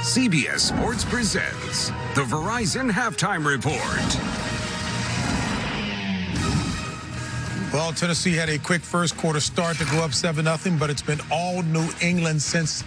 CBS Sports presents the Verizon Halftime Report. Well, Tennessee had a quick first quarter start to go up 7-0, but it's been all New England since.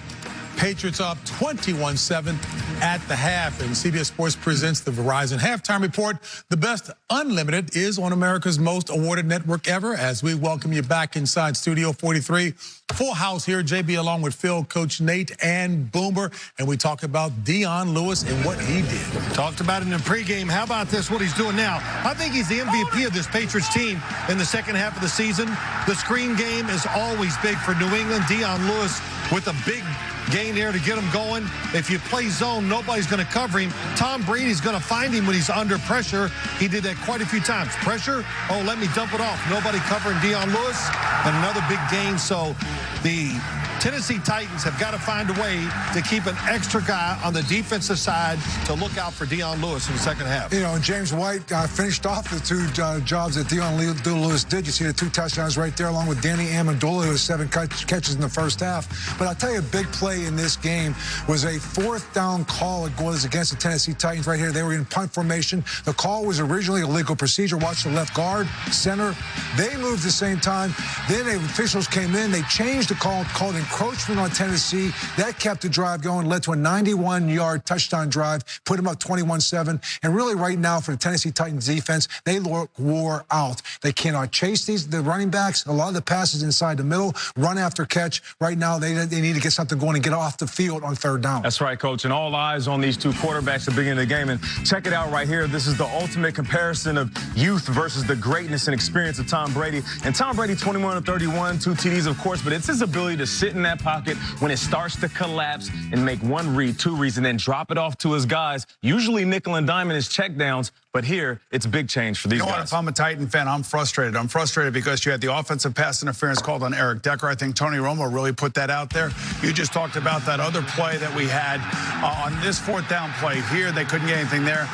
Patriots up 21-7 at the half, and CBS Sports presents the Verizon Halftime Report. The best unlimited is on America's most awarded network ever, as we welcome you back inside Studio 43. Full house here, JB along with Phil, Coach Nate, and Boomer, and we talk about Dion Lewis and what he did. Talked about it in the pregame. How about this, what he's doing now? I think he's the MVP of this Patriots team in the second half of the season. The screen game is always big for New England. Dion Lewis with a big gain there to get him going. If you play zone, nobody's going to cover him. Tom Brady's going to find him when he's under pressure. He did that quite a few times. Pressure, oh, let me dump it off. Nobody covering Dion Lewis. And another big gain. So the Tennessee Titans have got to find a way to keep an extra guy on the defensive side to look out for Dion Lewis in the second half. You know, and James White finished off the two jobs that Dion Lewis did. You see the two touchdowns right there, along with Danny Amendola, who has 7 catches in the first half. But I'll tell you, a big play in this game was a 4th down call that goes against the Tennessee Titans right here. They were in punt formation. The call was originally a legal procedure. Watch the left guard, center. They moved at the same time. Then the officials came in. They changed the call, called encroachment on Tennessee. That kept the drive going, led to a 91-yard touchdown drive, put them up 21-7. And really right now for the Tennessee Titans defense, they look wore out. They cannot chase the running backs. A lot of the passes inside the middle, run after catch. Right now they need to get something going and get off the field on 3rd down. That's right, Coach. And all eyes on these two quarterbacks at the beginning of the game. And check it out right here. This is the ultimate comparison of youth versus the greatness and experience of Tom Brady. And Tom Brady, 21-31, 2 TDs, of course, but it's his ability to sit in that pocket when it starts to collapse and make 1 read, 2 reads, and then drop it off to his guys. Usually nickel and dime in his checkdowns, but here it's big change for these guys. If I'm a Titan fan, I'm frustrated. I'm frustrated because you had the offensive pass interference called on Eric Decker. I think Tony Romo really put that out there. You just talked about that other play that we had on this 4th down play here. They couldn't get anything there.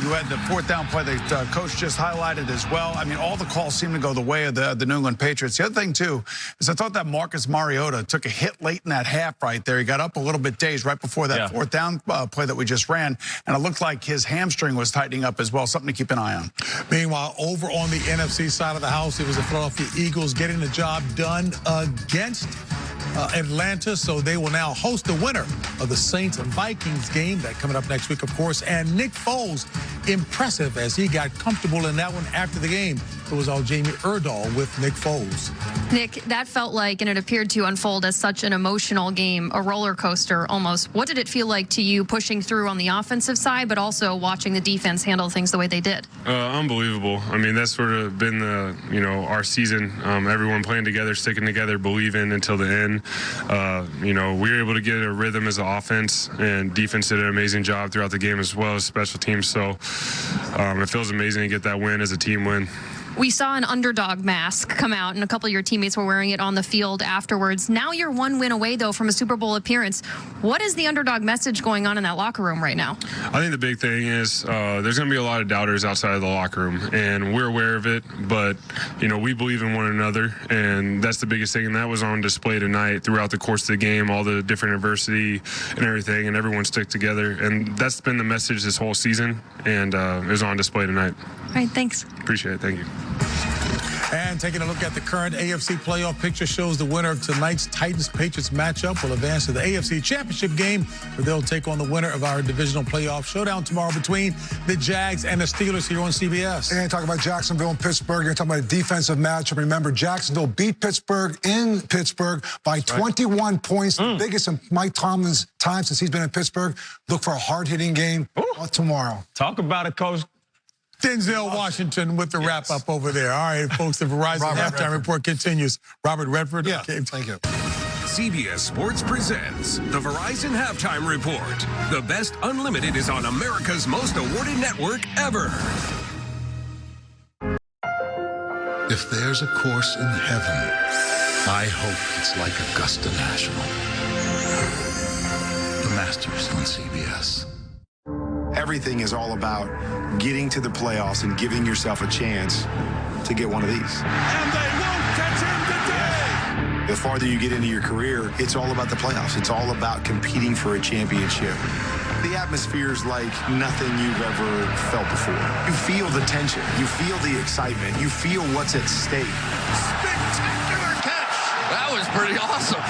You had the 4th down play that Coach just highlighted as well. I mean, all the calls seem to go the way of the New England Patriots. The other thing, too, is I thought that Marcus Mariota took a hit late in that half right there. He got up a little bit dazed right before that 4th down play that we just ran, and it looked like his hamstring was tightening up as well, something to keep an eye on. Meanwhile, over on the NFC side of the house, it was the Philadelphia Eagles getting the job done against Atlanta, so they will now host the winner of the Saints-Vikings game. That coming up next week, of course. And Nick Foles, impressive as he got comfortable in that one after the game. It was all Jamie Erdahl with Nick Foles. Nick, that felt like, and it appeared to unfold as such an emotional game, a roller coaster almost. What did it feel like to you pushing through on the offensive side, but also watching the defense handle things the way they did? Unbelievable. I mean, that's sort of been the, our season. Everyone playing together, sticking together, believing until the end. We were able to get a rhythm as an offense, and defense did an amazing job throughout the game as well as special teams. So it feels amazing to get that win as a team win. We saw an underdog mask come out, and a couple of your teammates were wearing it on the field afterwards. Now you're 1 win away, though, from a Super Bowl appearance. What is the underdog message going on in that locker room right now? I think the big thing is there's going to be a lot of doubters outside of the locker room, and we're aware of it. But, we believe in one another, and that's the biggest thing. And that was on display tonight throughout the course of the game, all the different adversity and everything, and everyone stuck together. And that's been the message this whole season, and it was on display tonight. All right, thanks. Appreciate it. Thank you. And taking a look at the current AFC playoff picture shows the winner of tonight's Titans-Patriots matchup will advance to the AFC Championship game, where they'll take on the winner of our divisional playoff showdown tomorrow between the Jags and the Steelers here on CBS. And talk about Jacksonville and Pittsburgh. You're talking about a defensive matchup. Remember, Jacksonville beat Pittsburgh in Pittsburgh by 21 points, the biggest in Mike Tomlin's time since he's been in Pittsburgh. Look for a hard-hitting game tomorrow. Talk about it, Coach. Denzel Washington with the wrap-up over there. All right, folks, the Verizon Halftime Report continues. Robert Redford. Yeah, okay. thank you. CBS Sports presents the Verizon Halftime Report. The best unlimited is on America's most awarded network ever. If there's a course in heaven, I hope it's like Augusta National. The Masters on CBS. Everything is all about getting to the playoffs and giving yourself a chance to get one of these. And they won't catch him today. The farther you get into your career, it's all about the playoffs. It's all about competing for a championship. The atmosphere is like nothing you've ever felt before. You feel the tension. You feel the excitement. You feel what's at stake. Spectacular catch. That was pretty awesome.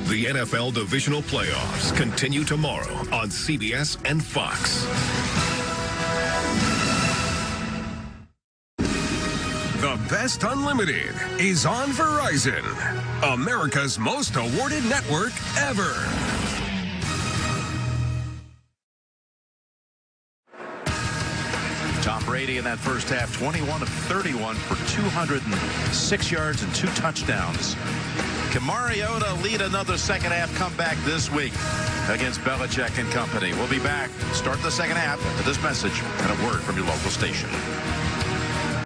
The NFL Divisional Playoffs continue tomorrow on CBS and Fox. The best unlimited is on Verizon, America's most awarded network ever. Tom Brady in that first half, 21 of 31 for 206 yards and 2 touchdowns. Can Mariota lead another second half comeback this week against Belichick and company? We'll be back. Start the second half after this message and a word from your local station.